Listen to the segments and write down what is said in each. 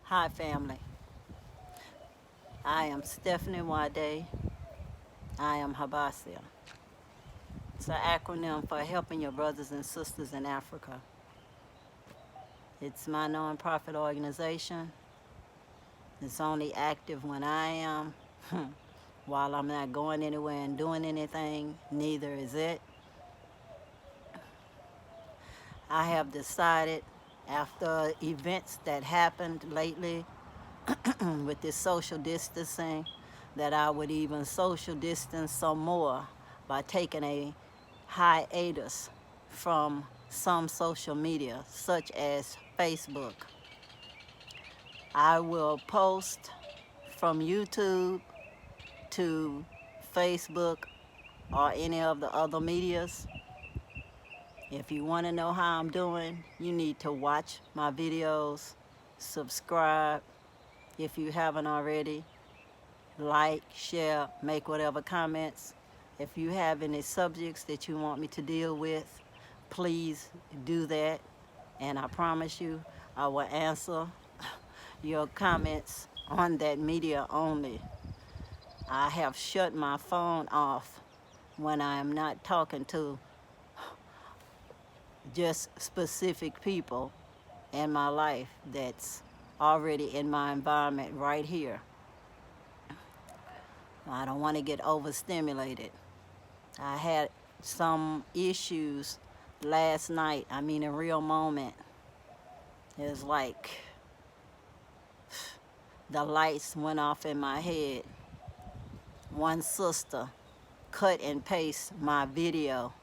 Hi family, I am Stephanie Wade. I am Habasia. It's an acronym for Helping Your Brothers and Sisters in Africa. It's my nonprofit organization. It's only active when I am. While I'm not going anywhere and doing anything, neither is it. I have decided after events that happened lately with this social distancing that I would even social distance some more by taking a hiatus from some social media such as Facebook. I will post from YouTube to Facebook or any of the other medias. If you want to know how I'm doing, you need to watch my videos, subscribe if you haven't already, like, share, make whatever comments. If you have any subjects that you want me to deal with, please do that. And I promise you, I will answer your comments on that media only. I have shut my phone off when I am not talking to just specific people in my life that's already in my environment right here. I don't want to get overstimulated. I had some issues last night. I mean, a real moment. It was like the lights went off in my head. One sister cut and paste my video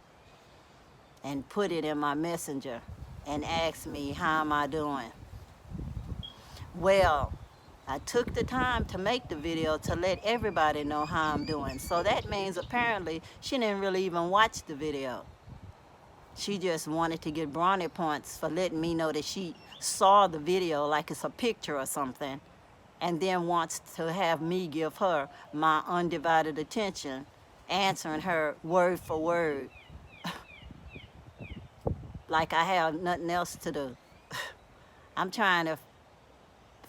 and put it in my messenger and asked me, how am I doing? Well, I took the time to make the video to let everybody know how I'm doing. So that means apparently she didn't really even watch the video. She just wanted to get brownie points for letting me know that she saw the video like it's a picture or something, and then wants to have me give her my undivided attention, answering her word for word, like I have nothing else to do. I'm trying to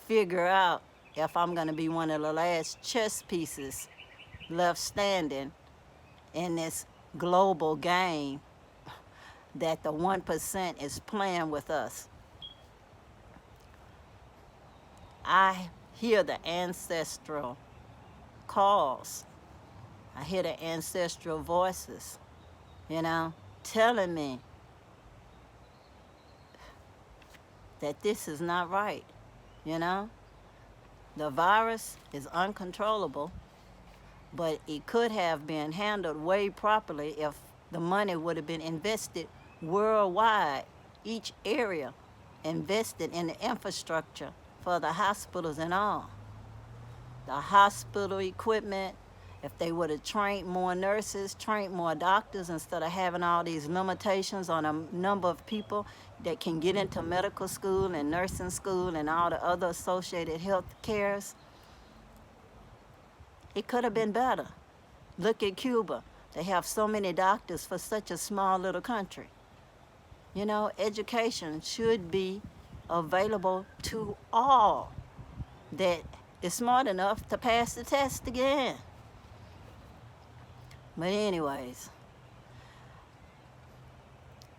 figure out if I'm going to be one of the last chess pieces left standing in this global game that the 1% is playing with us. I hear the ancestral calls. I hear the ancestral voices, telling me that this is not right, The virus is uncontrollable, but it could have been handled way properly if the money would have been invested worldwide, each area invested in the infrastructure for the hospitals and all. The hospital equipment, if they would have trained more nurses, trained more doctors, instead of having all these limitations on a number of people that can get into medical school and nursing school and all the other associated health cares, it could have been better. Look at Cuba. They have so many doctors for such a small little country. Education should be available to all that is smart enough to pass the test again. But anyways,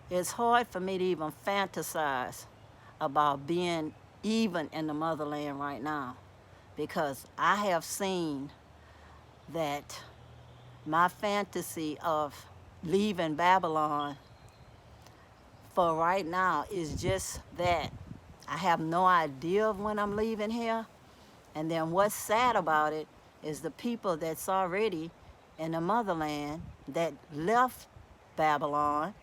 it's hard for me to even fantasize about being even in the motherland right now, because I have seen that my fantasy of leaving Babylon for right now is just that. I have no idea of when I'm leaving here. And then what's sad about it is the people that's already in the motherland that left Babylon,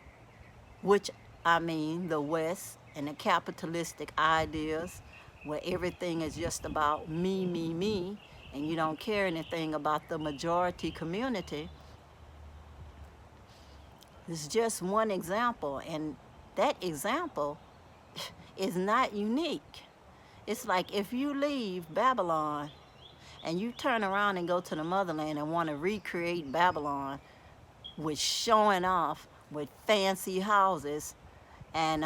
which I mean the West and the capitalistic ideas where everything is just about me, and you don't care anything about the majority community. It's just one example, and that example is not unique. It's like if you leave Babylon and you turn around and go to the motherland and want to recreate Babylon with showing off with fancy houses and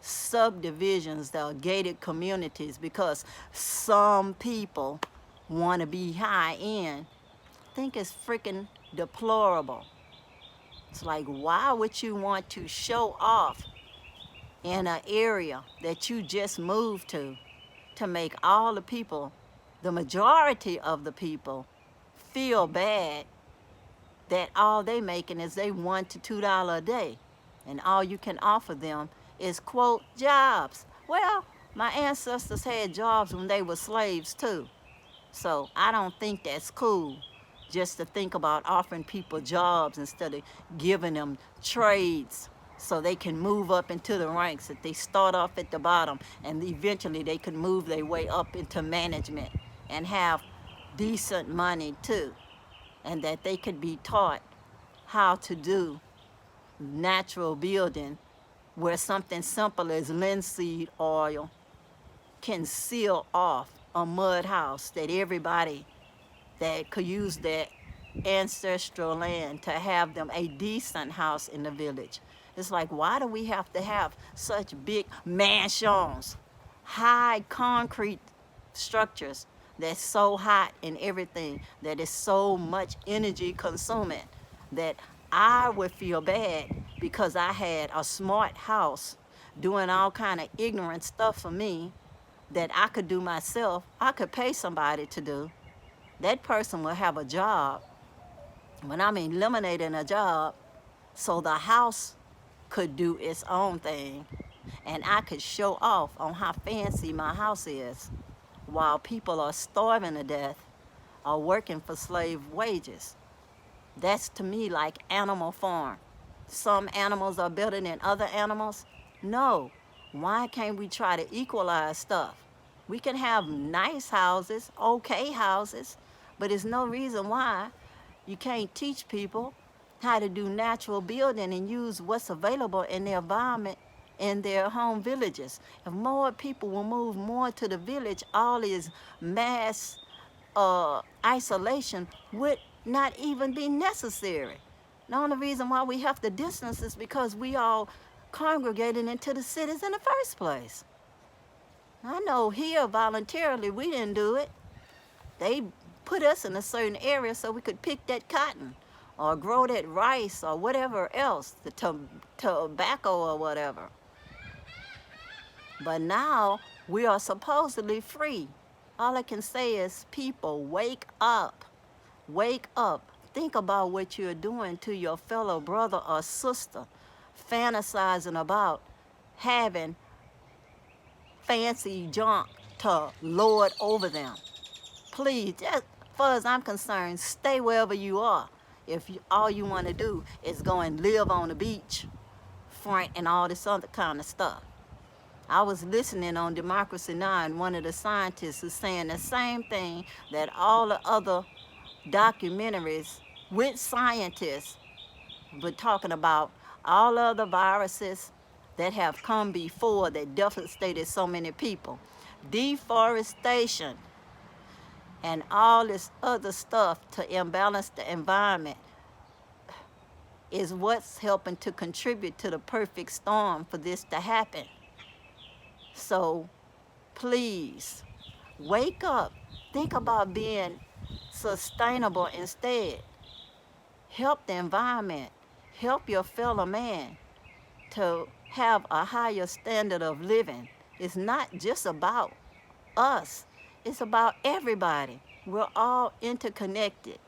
subdivisions that are gated communities because some people want to be high end. I think it's freaking deplorable. It's like, why would you want to show off in an area that you just moved to make all the people, the majority of the people, feel bad that all they making is they $1 to $2 a day, and all you can offer them is quote jobs. Well, my ancestors had jobs when they were slaves too, so I don't think that's cool just to think about offering people jobs instead of giving them trades so they can move up into the ranks. If they start off at the bottom and eventually they could move their way up into management and have decent money too, and that they could be taught how to do natural building where something simple as linseed oil can seal off a mud house that everybody that could use their ancestral land to have them a decent house in the village. It's like, why do we have to have such big mansions, high concrete structures that's so hot and everything, that is so much energy consuming, that I would feel bad because I had a smart house doing all kind of ignorant stuff for me that I could do myself. I could pay somebody to do. That person will have a job. When I'm eliminating a job, so the house could do its own thing, and I could show off on how fancy my house is while people are starving to death or working for slave wages. That's to me like animal farm. Some animals are better than other animals. No. Why can't we try to equalize stuff? We can have nice houses, okay houses, but there's no reason why you can't teach people how to do natural building and use what's available in their environment in their home villages. If more people will move more to the village, all this mass isolation would not even be necessary. The only reason why we have the distance is because we all congregated into the cities in the first place. I know here voluntarily we didn't do it. They put us in a certain area so we could pick that cotton or grow that rice or whatever else, the tobacco or whatever. But now we are supposedly free. All I can say is, people, wake up. Wake up. Think about what you're doing to your fellow brother or sister, fantasizing about having fancy junk to lord over them. Please, as far as I'm concerned, stay wherever you are. If all you want to do is go and live on the beach front and all this other kind of stuff. I was listening on Democracy Now! And one of the scientists is saying the same thing that all the other documentaries with scientists were talking about, all other viruses that have come before that devastated so many people. Deforestation and all this other stuff to imbalance the environment is what's helping to contribute to the perfect storm for this to happen. So please, wake up. Think about being sustainable instead. Help the environment. Help your fellow man to have a higher standard of living. It's not just about us. It's about everybody. We're all interconnected.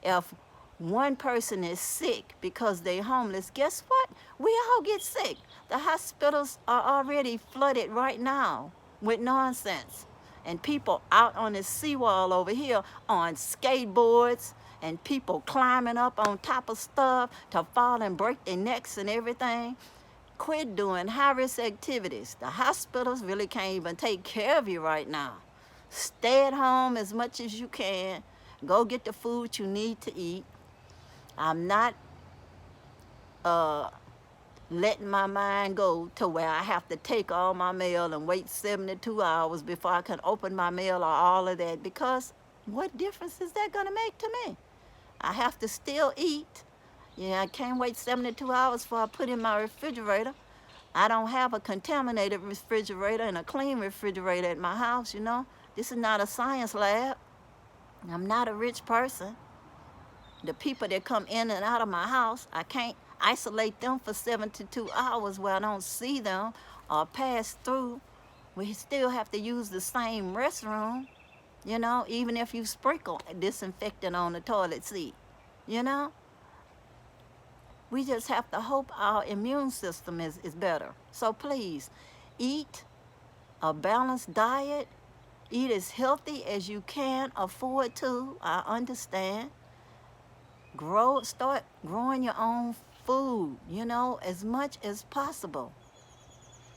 If one person is sick because they're homeless, guess what? We all get sick. The hospitals are already flooded right now with nonsense. And people out on the seawall over here on skateboards, and people climbing up on top of stuff to fall and break their necks and everything. Quit doing high-risk activities. The hospitals really can't even take care of you right now. Stay at home as much as you can. Go get the food you need to eat. I'm not letting my mind go to where I have to take all my mail and wait 72 hours before I can open my mail or all of that, because what difference is that going to make to me? I have to still eat. Yeah, I can't wait 72 hours before I put in my refrigerator. I don't have a contaminated refrigerator and a clean refrigerator at my house, you know. This is not a science lab. I'm not a rich person. The people that come in and out of my house, I can't isolate them for 72 hours where I don't see them or pass through. We still have to use the same restroom, you know, even if you sprinkle disinfectant on the toilet seat, you know. We just have to hope our immune system is better. So please, eat a balanced diet. Eat as healthy as you can afford to. I understand. Start growing your own food, you know, as much as possible.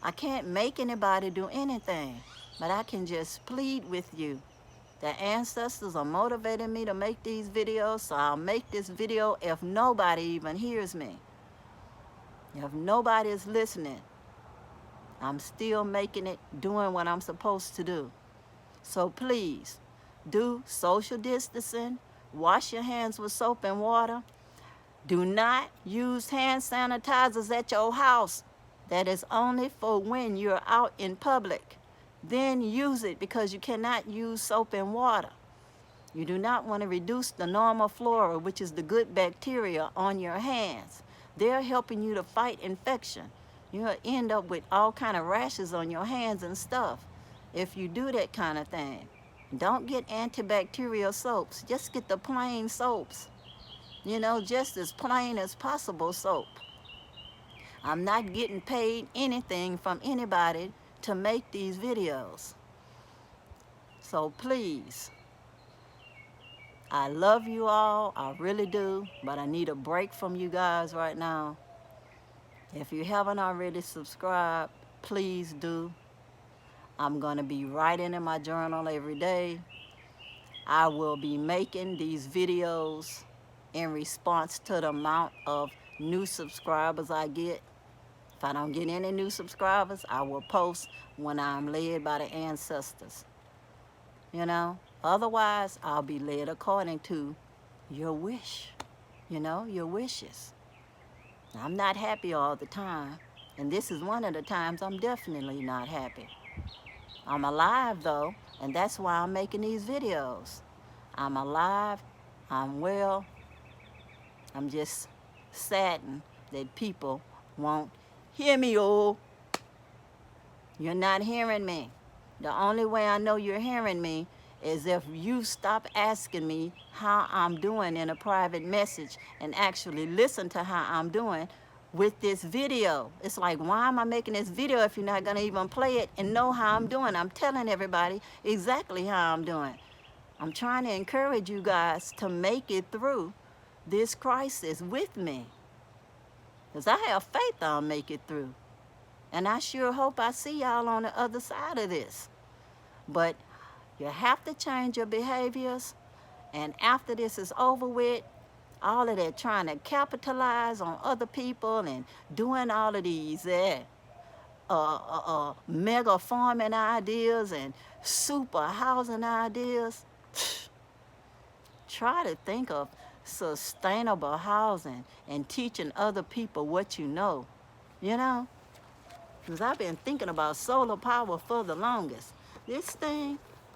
I can't make anybody do anything, but I can just plead with you. The ancestors are motivating me to make these videos, so I'll make this video if nobody even hears me. If nobody is listening, I'm still making it, doing what I'm supposed to do. So please, do social distancing, wash your hands with soap and water. Do not use hand sanitizers at your house. That is only for when you're out in public. Then use it because you cannot use soap and water. You do not want to reduce the normal flora, which is the good bacteria on your hands. They're helping you to fight infection. You'll end up with all kind of rashes on your hands and stuff if you do that kind of thing. Don't get antibacterial soaps. Just get the plain soaps. You know, just as plain as possible soap. I'm not getting paid anything from anybody to make these videos. So please, I love you all, I really do, but I need a break from you guys right now. If you haven't already subscribed, please do. I'm going to be writing in my journal every day. I will be making these videos in response to the amount of new subscribers I get. If I don't get any new subscribers, I will post when I'm led by the ancestors. You know, otherwise I'll be led according to your wish, you know, your wishes. I'm not happy all the time, and this is one of the times I'm definitely not happy. I'm alive though, and that's why I'm making these videos. I'm alive, I'm well. I'm just saddened that people won't hear me. Oh, you're not hearing me. The only way I know you're hearing me is if you stop asking me how I'm doing in a private message and actually listen to how I'm doing with this video. It's like, why am I making this video if you're not going to even play it and know how I'm doing? I'm telling everybody exactly how I'm doing. I'm trying to encourage you guys to make it through this crisis with me. Because I have faith I'll make it through. And I sure hope I see y'all on the other side of this. But you have to change your behaviors. And after this is over with, all of that trying to capitalize on other people and doing all of these mega farming ideas and super housing ideas, try to think of sustainable housing and teaching other people what you know, you know? Because I've been thinking about solar power for the longest.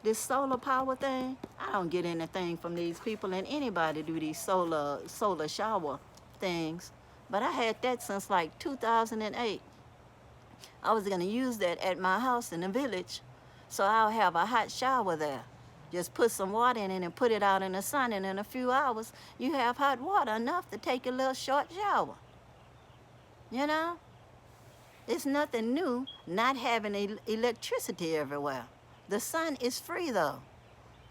This solar power thing, I don't get anything from these people, and anybody do these solar shower things. But I had that since like 2008. I was going to use that at my house in the village, so I'll have a hot shower there. Just put some water in it and put it out in the sun, and in a few hours, you have hot water enough to take a little short shower. You know? It's nothing new not having electricity everywhere. The sun is free though.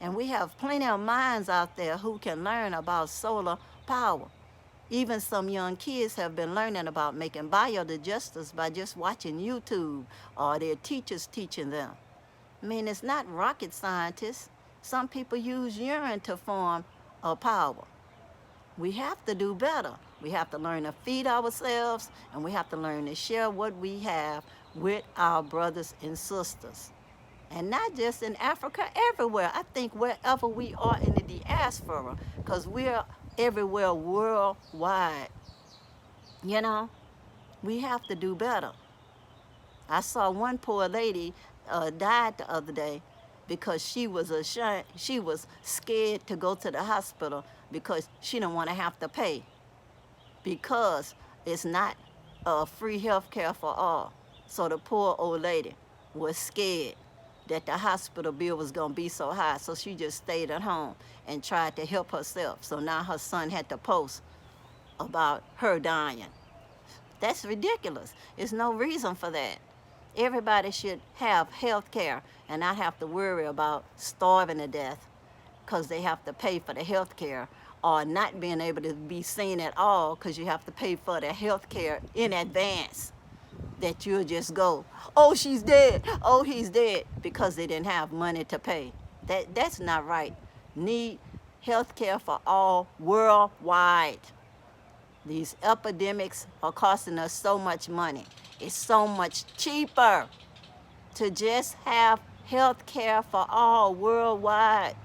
And we have plenty of minds out there who can learn about solar power. Even some young kids have been learning about making biodigesters by just watching YouTube or their teachers teaching them. I mean, it's not rocket scientists. Some people use urine to form a power. We have to do better. We have to learn to feed ourselves, and we have to learn to share what we have with our brothers and sisters. And not just in Africa, everywhere. I think wherever we are in the diaspora, because we're everywhere worldwide, you know, we have to do better. I saw one poor lady died the other day because she was ashamed, she was scared to go to the hospital because she didn't want to have to pay, because it's not free health care for all. So the poor old lady was scared that the hospital bill was going to be so high, so she just stayed at home and tried to help herself. So now her son had to post about her dying. That's ridiculous. There's no reason for that. Everybody should have health care and not have to worry about starving to death because they have to pay for the health care, or not being able to be seen at all because you have to pay for the health care in advance. That you'll just go, oh, she's dead, oh, he's dead, because they didn't have money to pay. That's not right. Need health care for all worldwide. These epidemics are costing us so much money. It's so much cheaper to just have health care for all worldwide.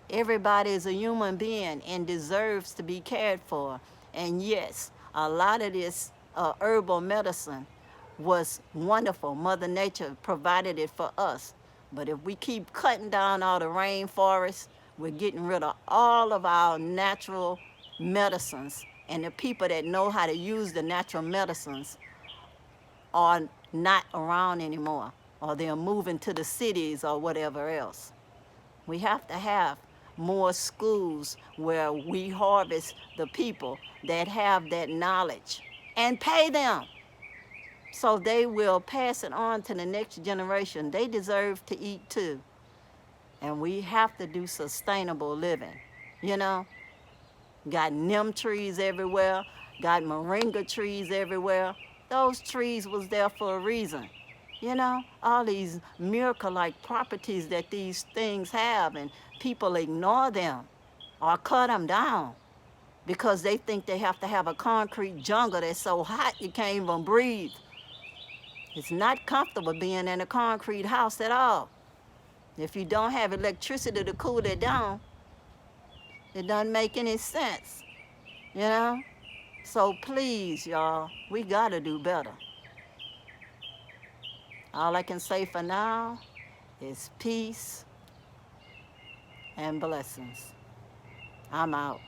Everybody is a human being and deserves to be cared for. And yes, a lot of this herbal medicine was wonderful. Mother Nature provided it for us. But if we keep cutting down all the rainforests, we're getting rid of all of our natural medicines. And the people that know how to use the natural medicines are not around anymore, or they're moving to the cities or whatever else. We have to have more schools where we harvest the people that have that knowledge and pay them so they will pass it on to the next generation. They deserve to eat too. And we have to do sustainable living. You know, got neem trees everywhere, got moringa trees everywhere. Those trees was there for a reason. You know, all these miracle-like properties that these things have, and people ignore them or cut them down because they think they have to have a concrete jungle that's so hot you can't even breathe. It's not comfortable being in a concrete house at all. If you don't have electricity to cool it down, it doesn't make any sense, you know? So please, y'all, we gotta do better. All I can say for now is peace and blessings. I'm out.